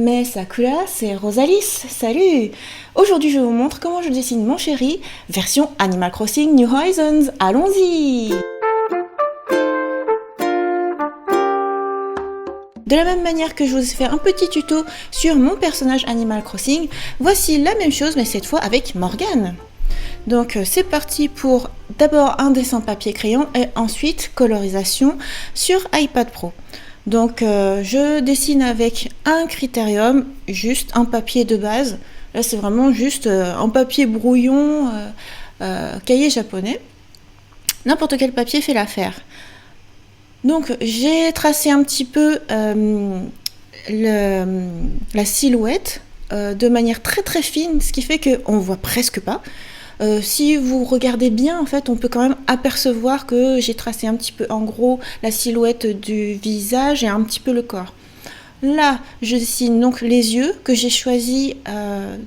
Mais Sakura, c'est Rosalis, salut! Aujourd'hui je vous montre comment je dessine mon chéri, version Animal Crossing New Horizons, allons-y! De la même manière que je vous ai fait un petit tuto sur mon personnage Animal Crossing, voici la même chose mais cette fois avec Morgane. Donc c'est parti pour d'abord un dessin papier crayon et ensuite colorisation sur iPad Pro. Donc je dessine avec un critérium, juste un papier de base. Là c'est vraiment juste un papier brouillon, cahier japonais. N'importe quel papier fait l'affaire. Donc j'ai tracé un petit peu la silhouette de manière très très fine, ce qui fait qu'on voit presque pas. Si vous regardez bien, en fait, on peut quand même apercevoir que j'ai tracé un petit peu en gros la silhouette du visage et un petit peu le corps. Là, je dessine donc les yeux que j'ai choisi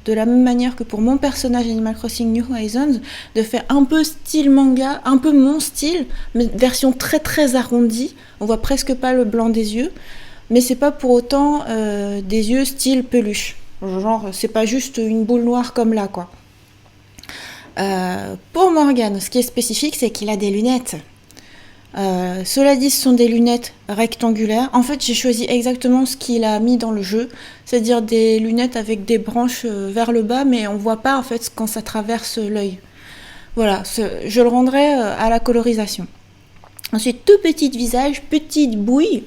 de la même manière que pour mon personnage Animal Crossing New Horizons, de faire un peu style manga, un peu mon style, mais version très très arrondie. On voit presque pas le blanc des yeux, mais c'est pas pour autant des yeux style peluche. Genre, c'est pas juste une boule noire comme là, quoi. Pour Morgane, ce qui est spécifique, c'est qu'il a des lunettes. Cela dit, ce sont des lunettes rectangulaires. En fait, j'ai choisi exactement ce qu'il a mis dans le jeu, c'est-à-dire des lunettes avec des branches vers le bas, mais on voit pas en fait quand ça traverse l'œil. Voilà, je le rendrai à la colorisation. Ensuite, tout petit visage, petite bouille.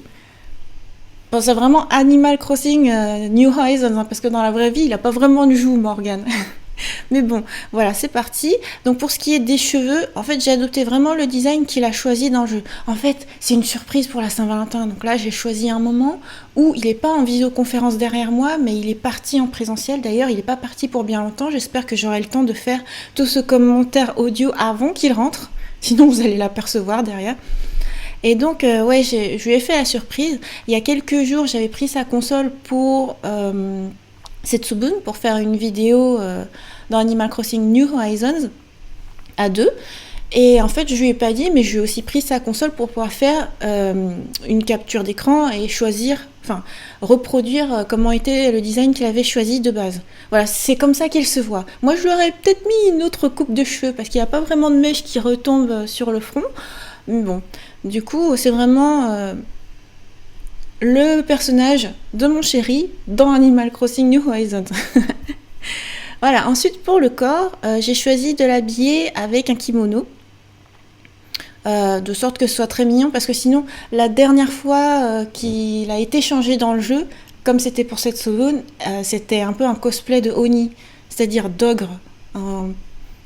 Bon, c'est vraiment Animal Crossing New Horizons, hein, parce que dans la vraie vie, il n'a pas vraiment de joues, Morgane. Mais bon, voilà, c'est parti. Donc pour ce qui est des cheveux, en fait, j'ai adopté vraiment le design qu'il a choisi dans le jeu. En fait, c'est une surprise pour la Saint-Valentin. Donc là, j'ai choisi un moment où il n'est pas en visioconférence derrière moi, mais il est parti en présentiel. D'ailleurs, il n'est pas parti pour bien longtemps. J'espère que j'aurai le temps de faire tout ce commentaire audio avant qu'il rentre. Sinon, vous allez l'apercevoir derrière. Et donc, ouais, je lui ai fait la surprise. Il y a quelques jours, j'avais pris sa console pour Setsubun, pour faire une vidéo dans Animal Crossing New Horizons à deux. Et en fait, je lui ai pas dit, mais je lui ai aussi pris sa console pour pouvoir faire une capture d'écran et choisir, enfin, reproduire comment était le design qu'il avait choisi de base. Voilà, c'est comme ça qu'il se voit. Moi, je lui aurais peut-être mis une autre coupe de cheveux parce qu'il n'y a pas vraiment de mèche qui retombe sur le front. Mais bon, du coup, c'est vraiment le personnage de mon chéri dans Animal Crossing New Horizons. Voilà, ensuite pour le corps, j'ai choisi de l'habiller avec un kimono. De sorte que ce soit très mignon, parce que sinon, la dernière fois qu'il a été changé dans le jeu, comme c'était pour cette saloon, c'était un peu un cosplay de Oni, c'est-à-dire d'ogre, un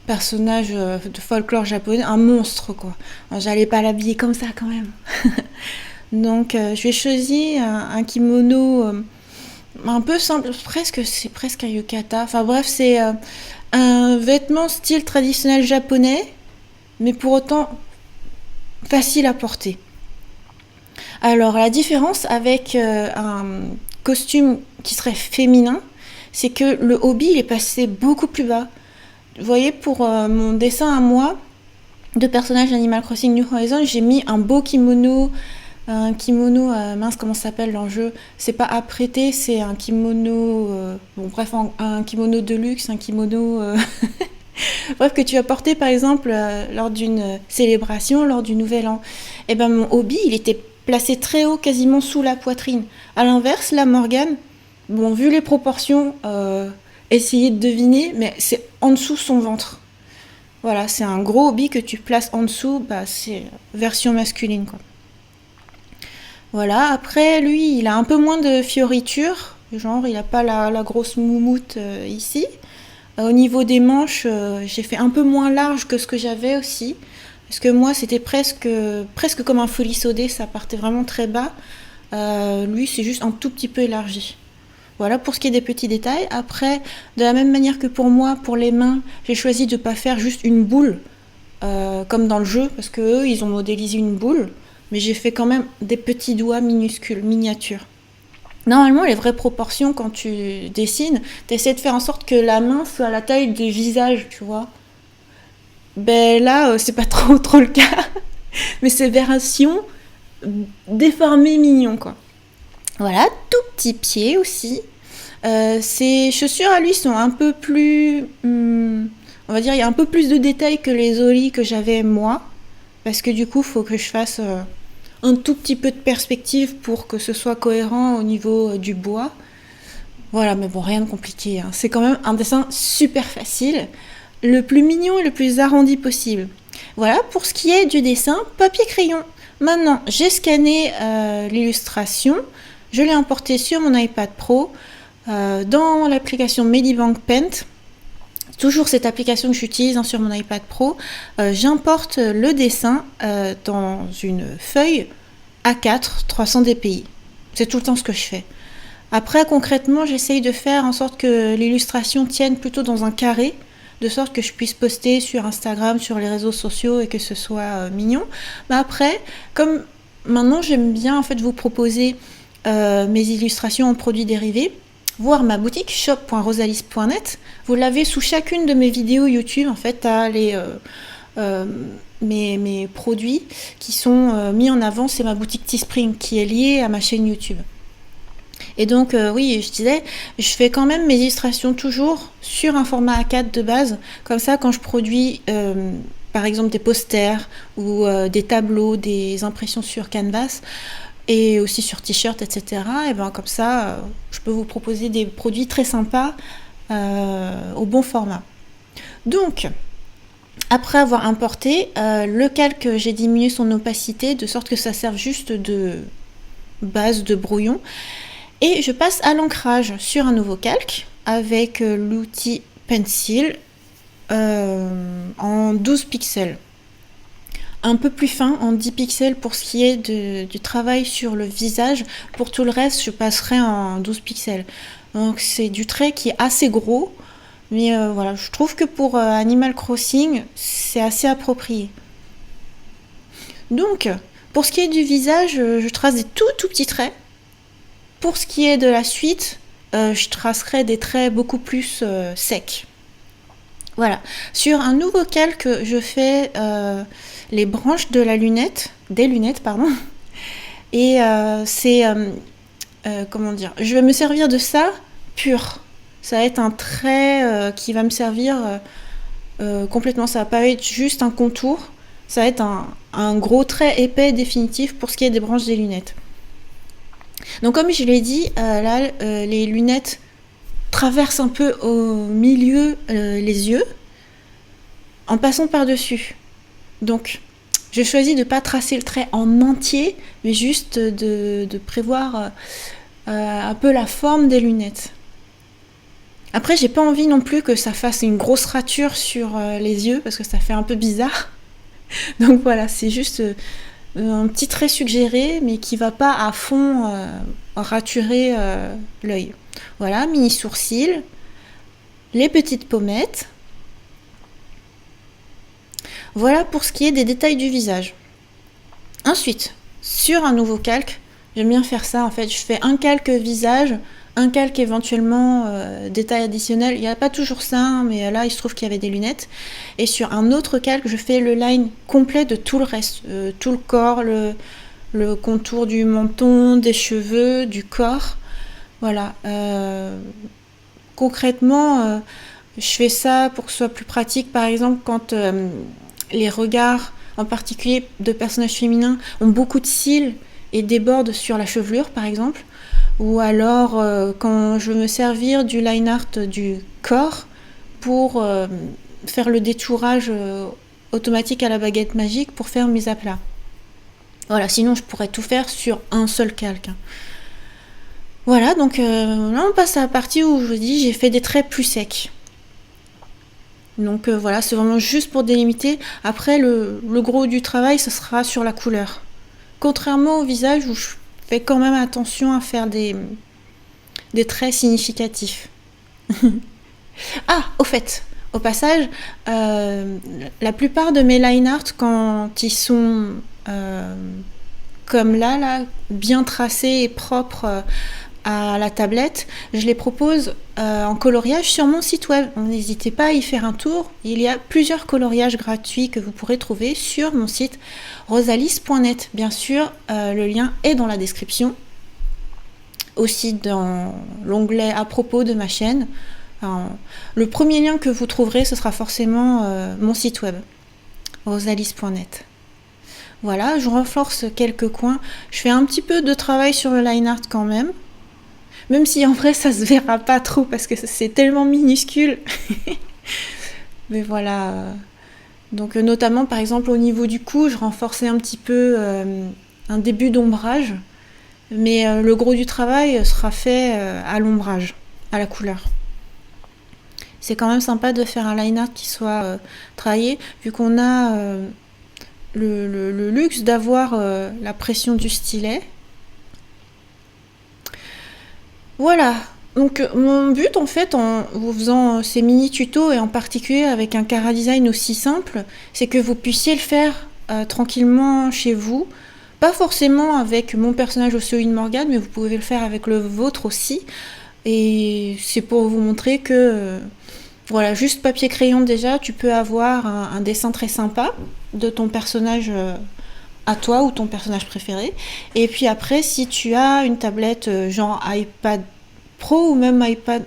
personnage de folklore japonais, un monstre quoi. J'allais pas l'habiller comme ça quand même. Donc je lui ai choisi un kimono un peu simple, c'est presque un yukata. Enfin bref, c'est un vêtement style traditionnel japonais, mais pour autant facile à porter. Alors la différence avec un costume qui serait féminin, c'est que le hobby il est passé beaucoup plus bas. Vous voyez, pour mon dessin à moi de personnage d'Animal Crossing New Horizons, j'ai mis un beau kimono. Un kimono, mince, comment ça s'appelle dans le jeu? C'est pas apprêté, c'est un kimono. Bon, bref, un kimono de luxe, un kimono. Bref, que tu vas porter par exemple lors d'une célébration, lors du Nouvel An. Et ben, mon hobby, il était placé très haut, quasiment sous la poitrine. À l'inverse, la Morgane, bon, vu les proportions, essayez de deviner, mais c'est en dessous son ventre. Voilà, c'est un gros hobby que tu places en dessous, bah, c'est version masculine, quoi. Voilà, après lui il a un peu moins de fioritures, genre il n'a pas la grosse moumoute ici. Au niveau des manches, j'ai fait un peu moins large que ce que j'avais aussi, parce que moi c'était presque comme un folies-saudé, ça partait vraiment très bas. Lui c'est juste un tout petit peu élargi. Voilà pour ce qui est des petits détails. Après, de la même manière que pour moi, pour les mains, j'ai choisi de ne pas faire juste une boule, comme dans le jeu, parce qu'eux ils ont modélisé une boule. Mais j'ai fait quand même des petits doigts minuscules, miniatures. Normalement, les vraies proportions, quand tu dessines, tu essaies de faire en sorte que la main soit à la taille du visage, tu vois. Ben là, c'est pas trop le cas. Mais c'est version déformée mignon, quoi. Voilà, tout petit pied aussi. Ces chaussures à lui sont un peu plus... on va dire, il y a un peu plus de détails que les Oli que j'avais moi. Parce que du coup, il faut que je fasse un tout petit peu de perspective pour que ce soit cohérent au niveau du bois. Voilà, mais bon, rien de compliqué, hein. C'est quand même un dessin super facile, le plus mignon et le plus arrondi possible. Voilà, pour ce qui est du dessin, papier-crayon. Maintenant, j'ai scanné l'illustration, je l'ai importé sur mon iPad Pro dans l'application Medibank Paint. Toujours cette application que j'utilise sur mon iPad Pro. J'importe le dessin dans une feuille A4 300 dpi. C'est tout le temps ce que je fais. Après, concrètement, j'essaye de faire en sorte que l'illustration tienne plutôt dans un carré, de sorte que je puisse poster sur Instagram, sur les réseaux sociaux et que ce soit mignon. Mais après, comme maintenant j'aime bien en fait vous proposer mes illustrations en produits dérivés, voir ma boutique shop.rosalis.net, vous l'avez sous chacune de mes vidéos YouTube. En fait, à mes produits qui sont mis en avant, c'est ma boutique Teespring qui est liée à ma chaîne YouTube. Et donc oui, je disais, je fais quand même mes illustrations toujours sur un format A4 de base. Comme ça, quand je produis par exemple des posters ou des tableaux, des impressions sur Canvas et aussi sur t-shirt, etc. Et ben comme ça, je peux vous proposer des produits très sympas au bon format. Donc, après avoir importé, le calque, j'ai diminué son opacité de sorte que ça serve juste de base de brouillon. Et je passe à l'ancrage sur un nouveau calque avec l'outil Pencil en 12 pixels. Un peu plus fin, en 10 pixels pour ce qui est du travail sur le visage. Pour tout le reste, je passerai en 12 pixels. Donc c'est du trait qui est assez gros. Mais voilà, je trouve que pour Animal Crossing, c'est assez approprié. Donc, pour ce qui est du visage, je trace des tout petits traits. Pour ce qui est de la suite, je tracerai des traits beaucoup plus secs. Voilà. Sur un nouveau calque, je fais les branches de la lunette, des lunettes, pardon. Et c'est, comment dire, je vais me servir de ça pur. Ça va être un trait qui va me servir complètement. Ça va pas être juste un contour. Ça va être un gros trait épais définitif pour ce qui est des branches des lunettes. Donc comme je l'ai dit, là, les lunettes traversent un peu au milieu les yeux en passant par-dessus. Donc j'ai choisi de ne pas tracer le trait en entier, mais juste de prévoir un peu la forme des lunettes. Après, j'ai pas envie non plus que ça fasse une grosse rature sur les yeux, parce que ça fait un peu bizarre. Donc voilà, c'est juste un petit trait suggéré, mais qui va pas à fond raturer l'œil. Voilà, mini sourcils, les petites pommettes. Voilà pour ce qui est des détails du visage. Ensuite, sur un nouveau calque, j'aime bien faire ça en fait. Je fais un calque visage, un calque éventuellement détail additionnel. Il n'y a pas toujours ça, hein, mais là il se trouve qu'il y avait des lunettes. Et sur un autre calque, je fais le line complet de tout le reste, tout le corps, le contour du menton, des cheveux, du corps. Voilà. Concrètement, je fais ça pour que ce soit plus pratique. Par exemple, quand les regards, en particulier de personnages féminins, ont beaucoup de cils et débordent sur la chevelure, par exemple. Ou alors quand je veux me servir du line art du corps pour faire le détourage automatique à la baguette magique pour faire mes aplats. Voilà, sinon je pourrais tout faire sur un seul calque. Voilà, donc là on passe à la partie où je vous dis j'ai fait des traits plus secs. Donc voilà, c'est vraiment juste pour délimiter. Après le gros du travail, ce sera sur la couleur. Contrairement au visage où je fais quand même attention à faire des traits significatifs. Ah, au passage, la plupart de mes line art, quand ils sont comme là, bien tracés et propres à la tablette, je les propose en coloriage sur mon site web. N'hésitez pas à y faire un tour. Il y a plusieurs coloriages gratuits que vous pourrez trouver sur mon site rosalis.net. Bien sûr, le lien est dans la description. aussi dans l'onglet à propos de ma chaîne. Alors, le premier lien que vous trouverez, ce sera forcément mon site web, rosalis.net. Voilà, je renforce quelques coins. Je fais un petit peu de travail sur le line art quand même si en vrai ça se verra pas trop parce que c'est tellement minuscule. Mais voilà. Donc notamment par exemple au niveau du cou, je renforçais un petit peu un début d'ombrage. Mais le gros du travail sera fait à l'ombrage, à la couleur. C'est quand même sympa de faire un line art qui soit travaillé, vu qu'on a le luxe d'avoir la pression du stylet. Voilà. Donc mon but en fait en vous faisant ces mini tutos et en particulier avec un Cara Design aussi simple, c'est que vous puissiez le faire tranquillement chez vous. Pas forcément avec mon personnage Océoline Morgane, mais vous pouvez le faire avec le vôtre aussi. Et c'est pour vous montrer que, voilà, juste papier crayon déjà, tu peux avoir un dessin très sympa de ton personnage à toi ou ton personnage préféré. Et puis après, si tu as une tablette genre iPad Pro ou même iPad...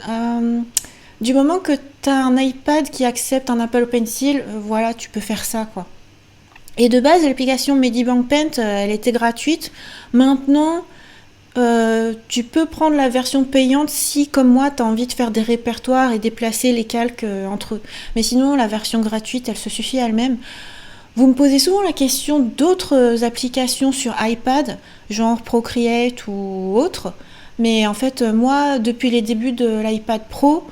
du moment que tu as un iPad qui accepte un Apple Pencil, voilà, tu peux faire ça, quoi. Et de base, l'application Medibank Paint, elle était gratuite. Maintenant, tu peux prendre la version payante si, comme moi, tu as envie de faire des répertoires et déplacer les calques entre eux. Mais sinon, la version gratuite, elle se suffit à elle-même. Vous me posez souvent la question d'autres applications sur iPad, genre Procreate ou autre. Mais en fait, moi, depuis les débuts de l'iPad Pro,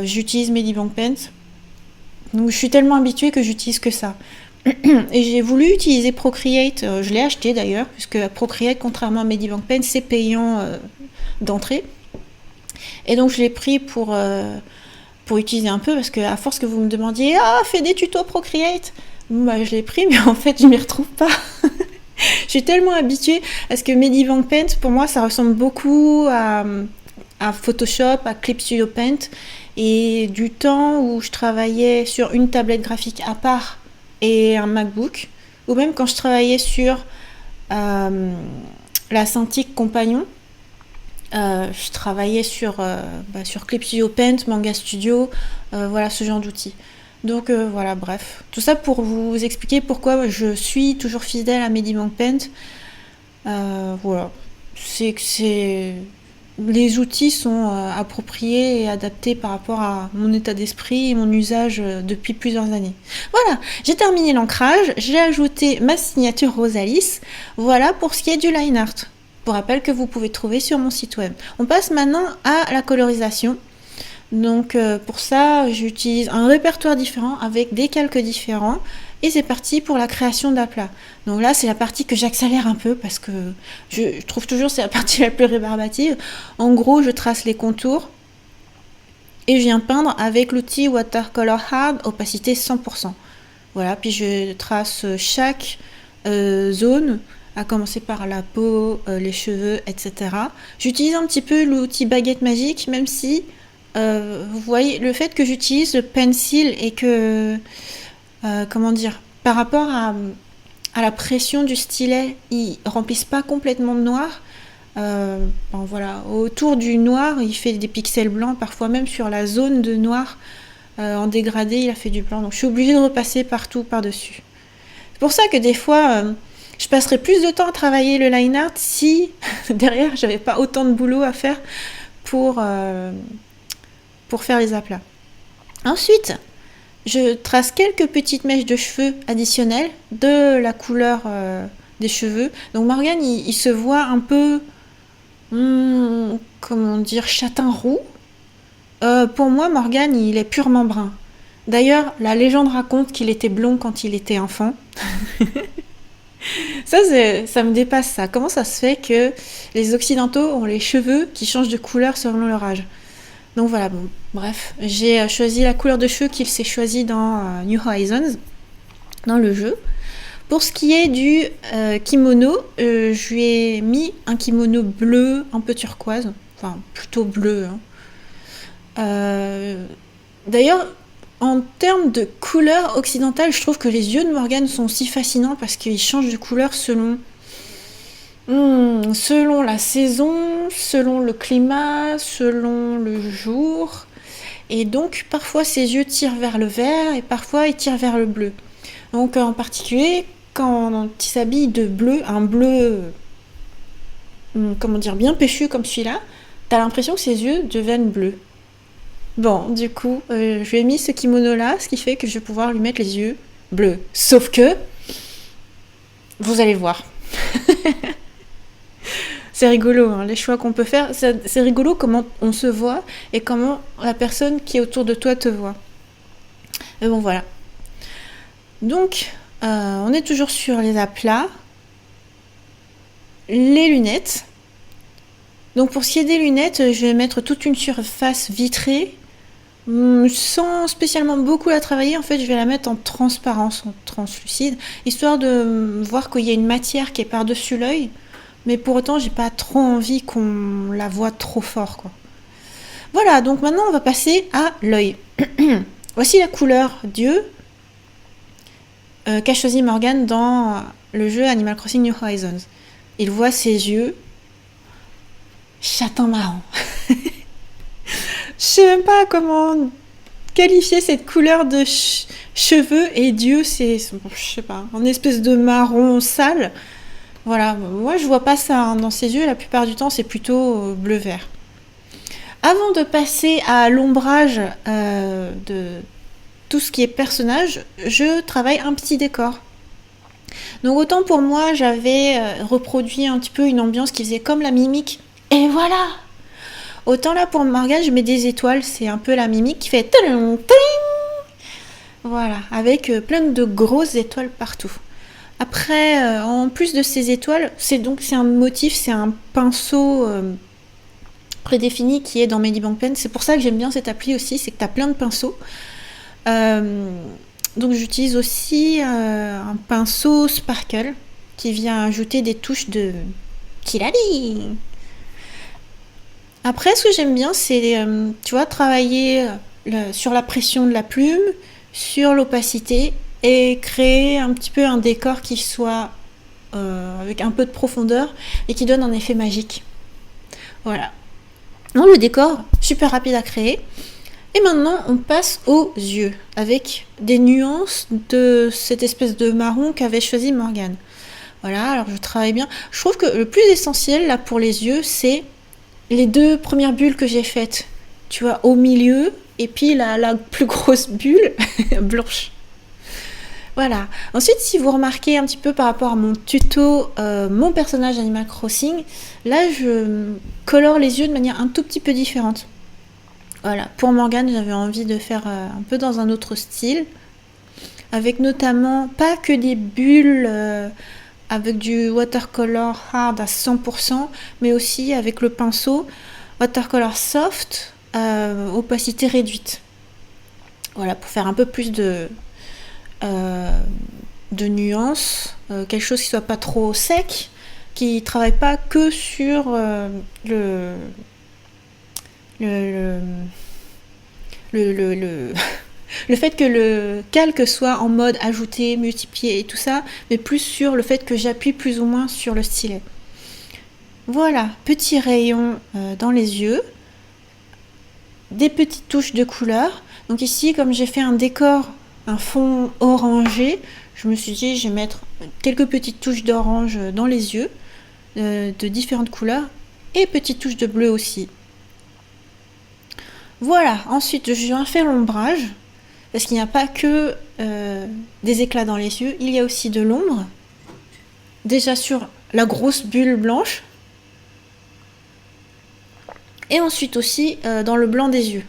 j'utilise Medibank Paint. Donc, je suis tellement habituée que j'utilise que ça. Et j'ai voulu utiliser Procreate, je l'ai acheté d'ailleurs, puisque Procreate, contrairement à Medibank Paint, c'est payant d'entrée. Et donc je l'ai pris pour utiliser un peu, parce que à force que vous me demandiez « Ah, fais des tutos Procreate !» Bah, je l'ai pris, mais en fait, je m'y retrouve pas. Je suis tellement habituée, parce que Medibank Paint, pour moi, ça ressemble beaucoup à Photoshop, à Clip Studio Paint. Et du temps où je travaillais sur une tablette graphique à part, et un MacBook, ou même quand je travaillais sur la Cintiq Compagnon, je travaillais sur Clip Studio Paint, Manga Studio, voilà ce genre d'outils. Donc voilà, bref. Tout ça pour vous expliquer pourquoi je suis toujours fidèle à Medibank Paint. Voilà. Les outils sont appropriés et adaptés par rapport à mon état d'esprit et mon usage depuis plusieurs années. Voilà, j'ai terminé l'ancrage, j'ai ajouté ma signature Rosalis. Voilà pour ce qui est du line art. Je vous rappelle que vous pouvez trouver sur mon site web. On passe maintenant à la colorisation. Donc pour ça, j'utilise un répertoire différent avec des calques différents. Et c'est parti pour la création d'aplats. Donc là, c'est la partie que j'accélère un peu parce que je trouve toujours c'est la partie la plus rébarbative. En gros, je trace les contours et je viens peindre avec l'outil Watercolor Hard, opacité 100%. Voilà, puis je trace chaque zone, à commencer par la peau, les cheveux, etc. J'utilise un petit peu l'outil baguette magique, même si, vous voyez, le fait que j'utilise le pencil et que... comment dire, par rapport à la pression du stylet, ils remplissent pas complètement de noir. Voilà, autour du noir, il fait des pixels blancs, parfois même sur la zone de noir en dégradé, il a fait du blanc. Donc je suis obligée de repasser partout par-dessus. C'est pour ça que des fois, je passerais plus de temps à travailler le line art si derrière, j'avais pas autant de boulot à faire pour faire les aplats. Ensuite, je trace quelques petites mèches de cheveux additionnelles de la couleur des cheveux. Donc Morgane, il se voit un peu, comment dire, châtain roux. Pour moi, Morgane, il est purement brun. D'ailleurs, la légende raconte qu'il était blond quand il était enfant. Ça me dépasse ça. Comment ça se fait que les Occidentaux ont les cheveux qui changent de couleur selon leur âge? Donc voilà, bon, bref, j'ai choisi la couleur de cheveux qu'il s'est choisi dans New Horizons, dans le jeu. Pour ce qui est du kimono, je lui ai mis un kimono bleu, un peu turquoise, enfin plutôt bleu. D'ailleurs, en termes de couleur occidentale, je trouve que les yeux de Morgane sont aussi fascinants parce qu'ils changent de couleur selon Selon la saison, selon le climat, selon le jour. Et donc, parfois, ses yeux tirent vers le vert et parfois, ils tirent vers le bleu. Donc, en particulier, quand il s'habille de bleu, un bleu, comment dire, bien péchu comme celui-là, t'as l'impression que ses yeux deviennent bleus. Bon, du coup, je lui ai mis ce kimono-là, ce qui fait que je vais pouvoir lui mettre les yeux bleus. Sauf que, vous allez voir. C'est rigolo, hein, les choix qu'on peut faire. C'est rigolo comment on se voit et comment la personne qui est autour de toi te voit. Mais bon, voilà. Donc, on est toujours sur les aplats. Les lunettes. Donc, pour ce qui est des lunettes, je vais mettre toute une surface vitrée. Sans spécialement beaucoup la travailler, en fait, je vais la mettre en transparence, en translucide, histoire de voir qu'il y a une matière qui est par-dessus l'œil. Mais pour autant, j'ai pas trop envie qu'on la voit trop fort, quoi. Voilà, donc maintenant on va passer à l'œil. Voici la couleur Dieu qu'a choisi Morgan dans le jeu Animal Crossing New Horizons. Il voit ses yeux chaton marron. Je sais même pas comment qualifier cette couleur de cheveux et Dieu, c'est, je sais pas, une espèce de marron sale. Voilà, moi je vois pas ça hein, dans ses yeux, la plupart du temps c'est plutôt bleu-vert. Avant de passer à l'ombrage de tout ce qui est personnage, je travaille un petit décor. Donc autant pour moi j'avais reproduit un petit peu une ambiance qui faisait comme la mimique, et voilà. Autant là pour Morgane je mets des étoiles, c'est un peu la mimique qui fait tling, tling. Voilà, avec plein de grosses étoiles partout. Après, en plus de ces étoiles, c'est un motif, c'est un pinceau prédéfini qui est dans Medibang Pen. C'est pour ça que j'aime bien cette appli aussi, c'est que tu as plein de pinceaux. Donc j'utilise aussi un pinceau Sparkle qui vient ajouter des touches de Kilali. Après, ce que j'aime bien, c'est tu vois, travailler sur la pression de la plume, sur l'opacité et créer un petit peu un décor qui soit avec un peu de profondeur et qui donne un effet magique. Voilà. Donc le décor, super rapide à créer. Et maintenant, on passe aux yeux, avec des nuances de cette espèce de marron qu'avait choisi Morgane. Voilà, alors je travaille bien. Je trouve que le plus essentiel, là, pour les yeux, c'est les deux premières bulles que j'ai faites. Tu vois, au milieu, et puis la plus grosse bulle, blanche. Voilà. Ensuite, si vous remarquez un petit peu par rapport à mon tuto, mon personnage Animal Crossing, là, je colore les yeux de manière un tout petit peu différente. Voilà. Pour Morgane, j'avais envie de faire un peu dans un autre style, avec notamment pas que des bulles avec du watercolor hard à 100%, mais aussi avec le pinceau watercolor soft, opacité réduite. Voilà, pour faire un peu plus de nuances, quelque chose qui soit pas trop sec, qui travaille pas que sur le fait que le calque soit en mode ajouter, multiplier et tout ça, mais plus sur le fait que j'appuie plus ou moins sur le stylet. Voilà, petit rayon dans les yeux, des petites touches de couleur. Donc ici, comme j'ai fait un décor, un fond orangé, je me suis dit je vais mettre quelques petites touches d'orange dans les yeux, de différentes couleurs, et petites touches de bleu aussi. Voilà, ensuite je viens faire l'ombrage, parce qu'il n'y a pas que des éclats dans les yeux, il y a aussi de l'ombre. Déjà sur la grosse bulle blanche, et ensuite aussi dans le blanc des yeux.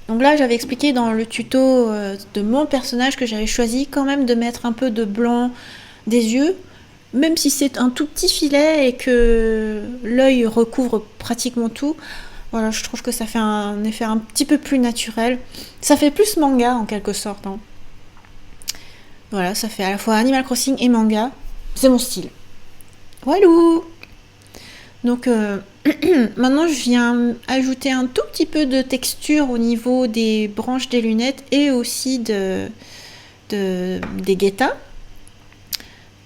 Donc là, j'avais expliqué dans le tuto de mon personnage que j'avais choisi quand même de mettre un peu de blanc des yeux, même si c'est un tout petit filet et que l'œil recouvre pratiquement tout. Voilà, je trouve que ça fait un effet un petit peu plus naturel. Ça fait plus manga en quelque sorte. Hein. Voilà, ça fait à la fois Animal Crossing et manga. C'est mon style. Walou! Donc maintenant je viens ajouter un tout petit peu de texture au niveau des branches des lunettes et aussi des guettas.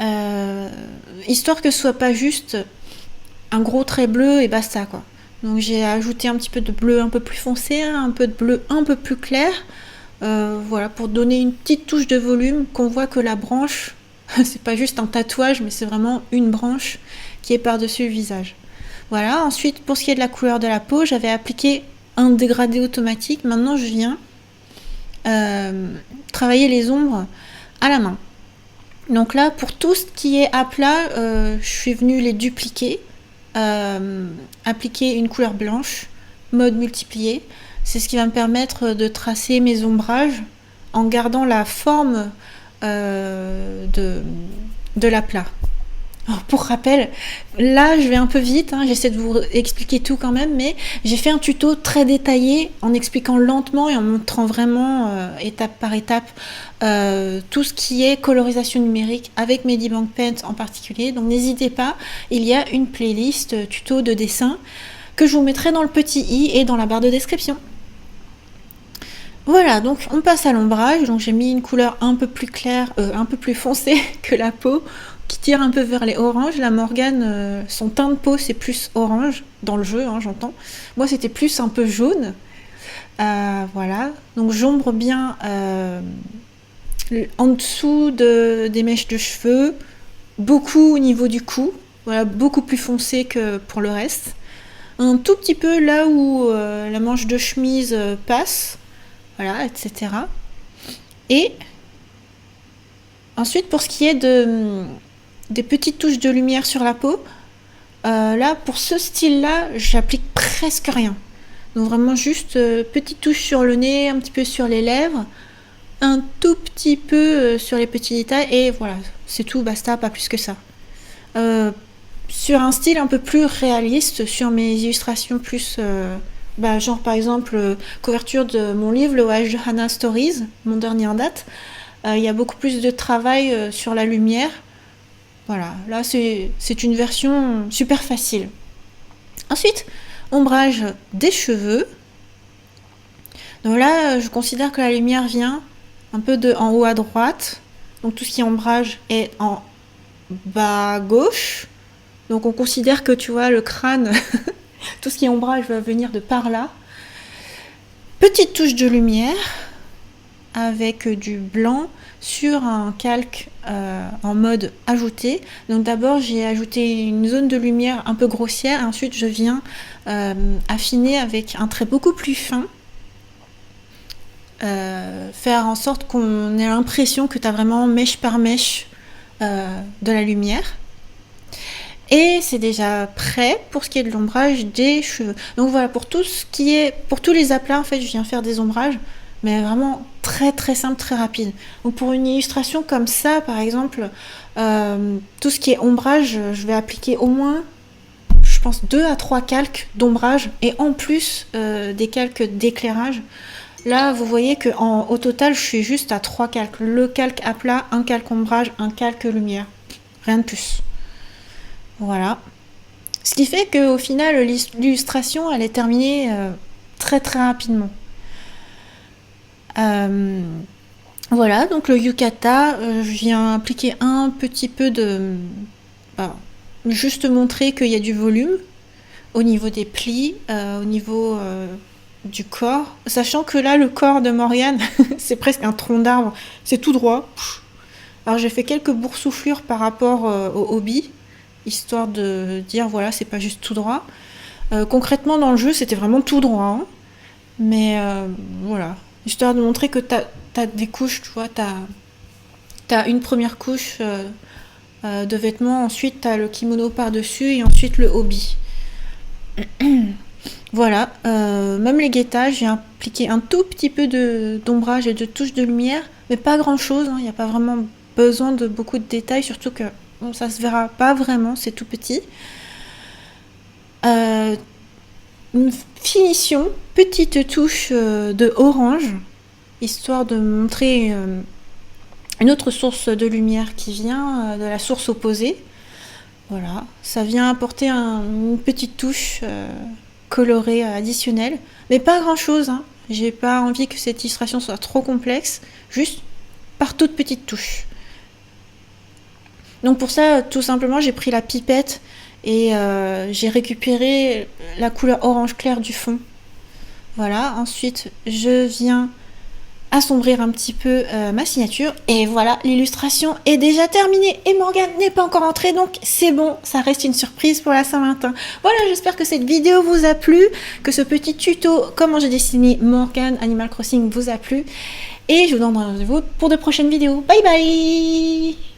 euh, histoire que ce soit pas juste un gros trait bleu et basta quoi. Donc j'ai ajouté un petit peu de bleu un peu plus foncé, un peu de bleu un peu plus clair, voilà, pour donner une petite touche de volume, qu'on voit que la branche, c'est pas juste un tatouage, mais c'est vraiment une branche qui est par-dessus le visage. Voilà, ensuite pour ce qui est de la couleur de la peau, j'avais appliqué un dégradé automatique. Maintenant je viens travailler les ombres à la main. Donc là, pour tout ce qui est à plat, je suis venue les dupliquer, appliquer une couleur blanche, mode multiplié. C'est ce qui va me permettre de tracer mes ombrages en gardant la forme de l'aplat. Alors, pour rappel, là je vais un peu vite, hein, j'essaie de vous expliquer tout quand même, mais j'ai fait un tuto très détaillé en expliquant lentement et en montrant vraiment étape par étape tout ce qui est colorisation numérique avec Medibank Paint en particulier. Donc n'hésitez pas, il y a une playlist tuto de dessin que je vous mettrai dans le petit i et dans la barre de description. Voilà, donc on passe à l'ombrage. Donc j'ai mis une couleur un peu plus claire, un peu plus foncée que la peau, qui tire un peu vers les oranges. La Morgane, son teint de peau c'est plus orange, dans le jeu, hein, j'entends. Moi c'était plus un peu jaune. Voilà, donc j'ombre bien en dessous des mèches de cheveux, beaucoup au niveau du cou, voilà, beaucoup plus foncé que pour le reste. Un tout petit peu là où la manche de chemise passe. Voilà, etc. Et ensuite, pour ce qui est des petites touches de lumière sur la peau, là, pour ce style-là, j'applique presque rien. Donc vraiment juste petites touches sur le nez, un petit peu sur les lèvres, un tout petit peu sur les petits détails, et voilà, c'est tout, basta, pas plus que ça. Sur un style un peu plus réaliste, sur mes illustrations plus... genre par exemple couverture de mon livre, le voyage de Hannah Stories, mon dernier en date, il y a beaucoup plus de travail sur la lumière. Voilà, là c'est une version super facile. Ensuite, ombrage des cheveux. Donc là, je considère que la lumière vient un peu de en haut à droite. Donc tout ce qui est ombrage est en bas à gauche. Donc on considère que tu vois le crâne... Tout ce qui est ombrage va venir de par là. Petite touche de lumière avec du blanc sur un calque en mode ajouté. Donc d'abord j'ai ajouté une zone de lumière un peu grossière. Ensuite je viens affiner avec un trait beaucoup plus fin. Faire en sorte qu'on ait l'impression que tu as vraiment mèche par mèche de la lumière. Et c'est déjà prêt pour ce qui est de l'ombrage des cheveux. Donc voilà, pour tous les aplats, en fait, je viens faire des ombrages, mais vraiment très très simple, très rapide. Donc pour une illustration comme ça, par exemple, tout ce qui est ombrage, je vais appliquer au moins, je pense, 2 à 3 calques d'ombrage, et en plus des calques d'éclairage. Là, vous voyez qu'au total, je suis juste à 3 calques. Le calque aplat, un calque ombrage, un calque lumière. Rien de plus. Voilà. Ce qui fait qu'au final, l'illustration, elle est terminée très très rapidement. Voilà, donc le yukata, je viens appliquer un petit peu de... juste montrer qu'il y a du volume au niveau des plis, au niveau du corps. Sachant que là, le corps de Morgane, c'est presque un tronc d'arbre. C'est tout droit. Alors j'ai fait quelques boursouflures par rapport au hobby, histoire de dire voilà, c'est pas juste tout droit. Concrètement dans le jeu c'était vraiment tout droit, hein. Mais voilà, histoire de montrer que t'as des couches, tu vois, t'as une première couche de vêtements, ensuite t'as le kimono par dessus et ensuite le hobby. Voilà, même les guettages, j'ai appliqué un tout petit peu d'ombrage et de touches de lumière, mais pas grand chose, hein. Il n'y a pas vraiment besoin de beaucoup de détails, surtout que bon, ça se verra pas vraiment, c'est tout petit. Une finition, petite touche de orange, histoire de montrer une autre source de lumière qui vient de la source opposée. Voilà, ça vient apporter une petite touche colorée additionnelle, mais pas grand chose, hein. J'ai pas envie que cette illustration soit trop complexe, juste par toutes petites touches. Donc pour ça, tout simplement, j'ai pris la pipette et j'ai récupéré la couleur orange clair du fond. Voilà, ensuite je viens assombrir un petit peu ma signature et voilà, l'illustration est déjà terminée et Morgane n'est pas encore entrée, donc c'est bon, ça reste une surprise pour la Saint-Valentin. Voilà, j'espère que cette vidéo vous a plu, que ce petit tuto comment j'ai dessiné Morgane Animal Crossing vous a plu et je vous donne rendez-vous pour de prochaines vidéos. Bye bye.